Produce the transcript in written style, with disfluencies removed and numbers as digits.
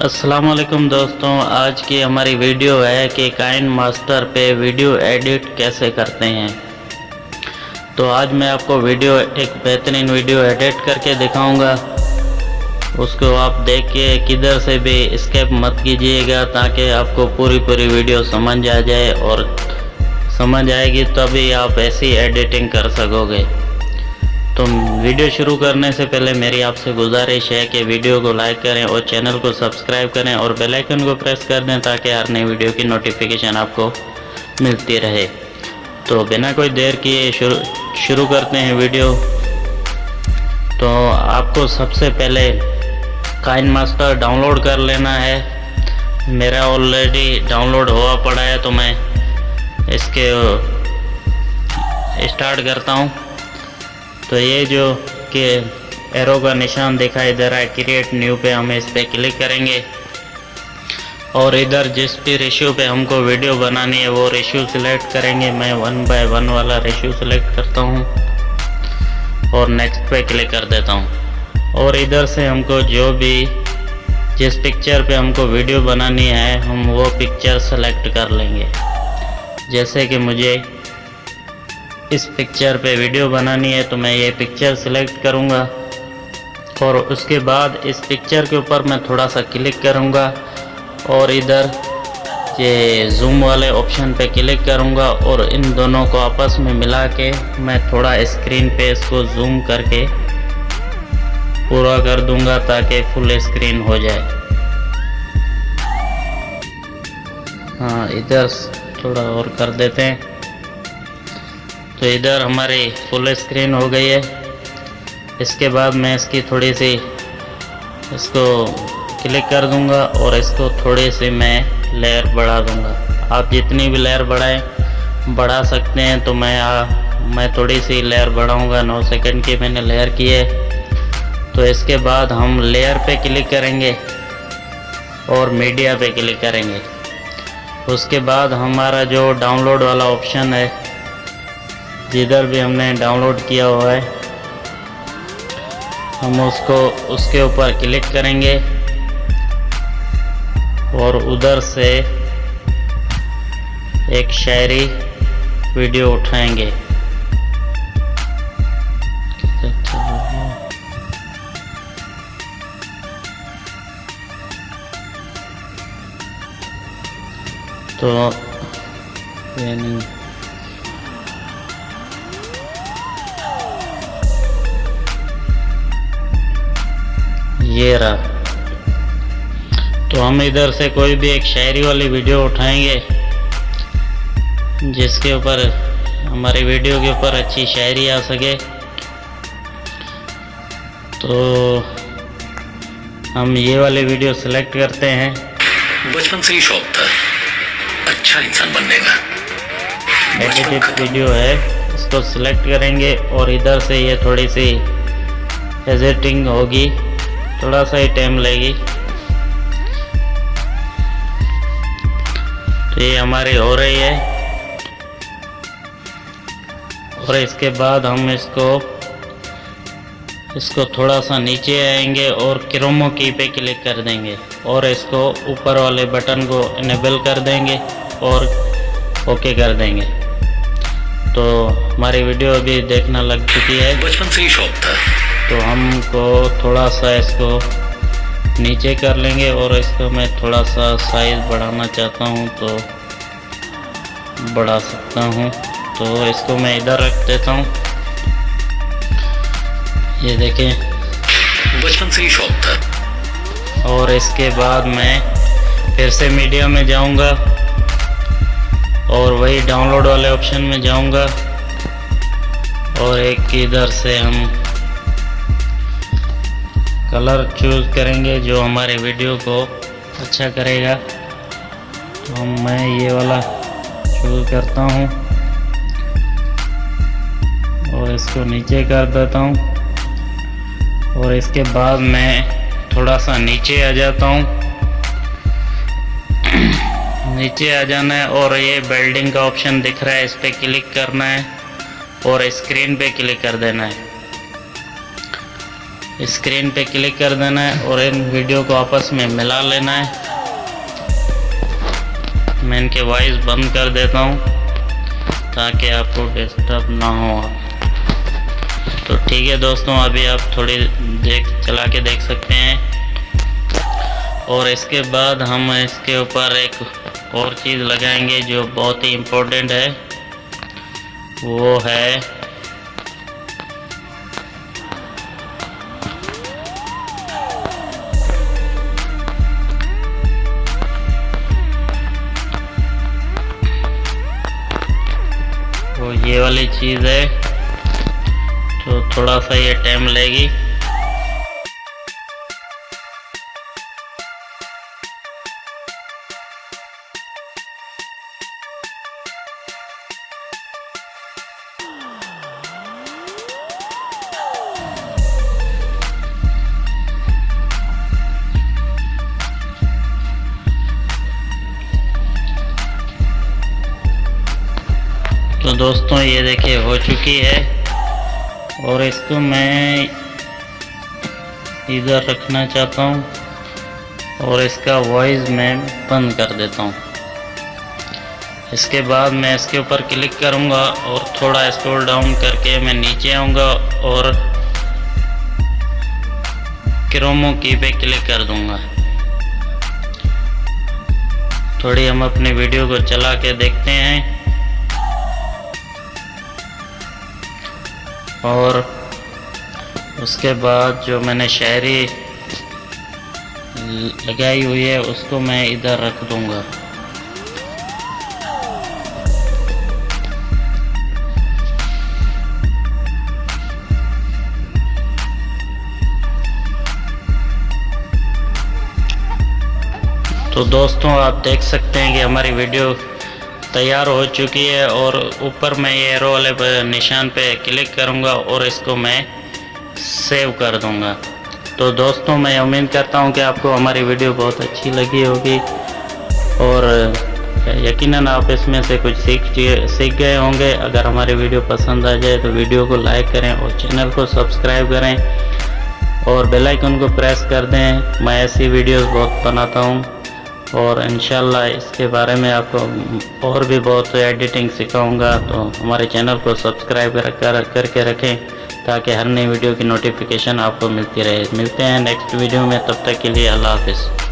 अस्सलामुअलैकुम दोस्तों, आज की हमारी वीडियो है कि काइनमास्टर पे वीडियो एडिट कैसे करते हैं। तो आज मैं आपको एक बेहतरीन वीडियो एडिट करके दिखाऊंगा। उसको आप देख के किधर से भी स्किप मत कीजिएगा ताकि आपको पूरी वीडियो समझ आ जाए, और समझ आएगी तभी आप ऐसी एडिटिंग कर सकोगे। तो वीडियो शुरू करने से पहले मेरी आपसे गुजारिश है कि वीडियो को लाइक करें और चैनल को सब्सक्राइब करें और बेल आइकन को प्रेस कर दें ताकि हर नई वीडियो की नोटिफिकेशन आपको मिलती रहे। तो बिना कोई देर किए शुरू करते हैं वीडियो। तो आपको सबसे पहले काइनमास्टर डाउनलोड कर लेना है। मेरा ऑलरेडी डाउनलोड हुआ पड़ा है, तो मैं इसके स्टार्ट करता हूँ। तो ये जो कि एरो का निशान दिखाई दे रहा है क्रिएट न्यू पे, हम इस पर क्लिक करेंगे और इधर जिस भी रेशियो पे हमको वीडियो बनानी है वो रेशियो सिलेक्ट करेंगे। मैं 1:1 वाला रेशियो सिलेक्ट करता हूँ और नेक्स्ट पे क्लिक कर देता हूँ। और इधर से हमको जो भी जिस पिक्चर पे हमको वीडियो बनानी है हम वो पिक्चर सेलेक्ट कर लेंगे। जैसे कि मुझे इस पिक्चर पे वीडियो बनानी है तो मैं ये पिक्चर सेलेक्ट करूँगा और उसके बाद इस पिक्चर के ऊपर मैं थोड़ा सा क्लिक करूँगा और इधर ये जूम वाले ऑप्शन पे क्लिक करूँगा और इन दोनों को आपस में मिला के मैं थोड़ा स्क्रीन पे इसको जूम करके पूरा कर दूँगा ताकि फुल स्क्रीन हो जाए। हाँ, इधर थोड़ा और कर देते हैं। तो इधर हमारी फुल स्क्रीन हो गई है। इसके बाद मैं इसकी थोड़ी सी इसको क्लिक कर दूंगा और इसको थोड़ी सी मैं लेयर बढ़ा दूंगा। आप जितनी भी लेयर बढ़ा सकते हैं। तो मैं थोड़ी सी लेयर बढ़ाऊंगा। 9 सेकंड की मैंने लेयर की है। तो इसके बाद हम लेयर पे क्लिक करेंगे और मीडिया पे क्लिक करेंगे। उसके बाद हमारा जो डाउनलोड वाला ऑप्शन है, जिधर भी हमने डाउनलोड किया हुआ है, हम उसके ऊपर क्लिक करेंगे और उधर से एक शायरी वीडियो उठाएंगे। तो ये नहीं, ये रहा। तो हम इधर से कोई भी एक शायरी वाली वीडियो उठाएंगे जिसके ऊपर हमारी वीडियो के ऊपर अच्छी शायरी आ सके। तो हम ये वाली वीडियो सेलेक्ट करते हैं। बचपन से ही शौक था अच्छा इंसान बनने का। एडिटेड वीडियो है, इसको सिलेक्ट करेंगे और इधर से ये थोड़ी सी एडिटिंग होगी, थोड़ा सा ही टाइम लगेगी। तो ये हमारी हो रही है और इसके बाद हम इसको थोड़ा सा नीचे आएंगे और क्रोमो की पे क्लिक कर देंगे और इसको ऊपर वाले बटन को इनेबल कर देंगे और ओके कर देंगे। तो हमारी वीडियो अभी देखना लग चुकी है। बचपन से ही शौक था। तो हमको थोड़ा सा इसको नीचे कर लेंगे और इसको मैं थोड़ा सा साइज़ बढ़ाना चाहता हूँ तो बढ़ा सकता हूँ। तो इसको मैं इधर रख देता हूँ। ये देखें, बचपन से ही शौक था। और इसके बाद मैं फिर से मीडिया में जाऊँगा और वही डाउनलोड वाले ऑप्शन में जाऊँगा और एक इधर से हम कलर चूज़ करेंगे जो हमारे वीडियो को अच्छा करेगा। तो मैं ये वाला चूज़ करता हूँ और इसको नीचे कर देता हूँ और इसके बाद मैं थोड़ा सा नीचे आ जाता हूँ। नीचे आ जाना है और ये बिल्डिंग का ऑप्शन दिख रहा है, इस पर क्लिक करना है और स्क्रीन पे क्लिक कर देना है। स्क्रीन पे क्लिक कर देना है और इन वीडियो को आपस में मिला लेना है। मैं इनके वॉइस बंद कर देता हूँ ताकि आपको डिस्टर्ब ना हो। तो ठीक है दोस्तों, अभी आप थोड़ी चला के देख सकते हैं। और इसके बाद हम इसके ऊपर एक और चीज़ लगाएंगे जो बहुत ही इम्पोर्टेंट है, वो है वो ये वाली चीज़ है, तो थोड़ा सा ये टाइम लेगी। तो दोस्तों ये देखिए हो चुकी है और इसको मैं इधर रखना चाहता हूँ और इसका वॉइस मैं बंद कर देता हूँ। इसके बाद मैं इसके ऊपर क्लिक करूँगा और थोड़ा स्क्रॉल डाउन करके मैं नीचे आऊँगा और क्रोमो की पे क्लिक कर दूँगा। थोड़ी हम अपनी वीडियो को चला के देखते हैं और उसके बाद जो मैंने शायरी लगाई हुई है उसको मैं इधर रख दूंगा। तो दोस्तों आप देख सकते हैं कि हमारी वीडियो तैयार हो चुकी है और ऊपर मैं ये एरो वाले निशान पे क्लिक करूंगा और इसको मैं सेव कर दूंगा। तो दोस्तों मैं उम्मीद करता हूं कि आपको हमारी वीडियो बहुत अच्छी लगी होगी और यकीनन आप इसमें से कुछ सीख गए होंगे। अगर हमारी वीडियो पसंद आ जाए तो वीडियो को लाइक करें और चैनल को सब्सक्राइब करें और बेल आइकन को प्रेस कर दें। मैं ऐसी वीडियोस बहुत बनाता हूं और इंशाल्लाह इसके बारे में आपको और भी बहुत एडिटिंग सिखाऊंगा। तो हमारे चैनल को सब्सक्राइब करके रखें ताकि हर नई वीडियो की नोटिफिकेशन आपको मिलती रहे। मिलते हैं नेक्स्ट वीडियो में, तब तक के लिए अल्लाह हाफिज़।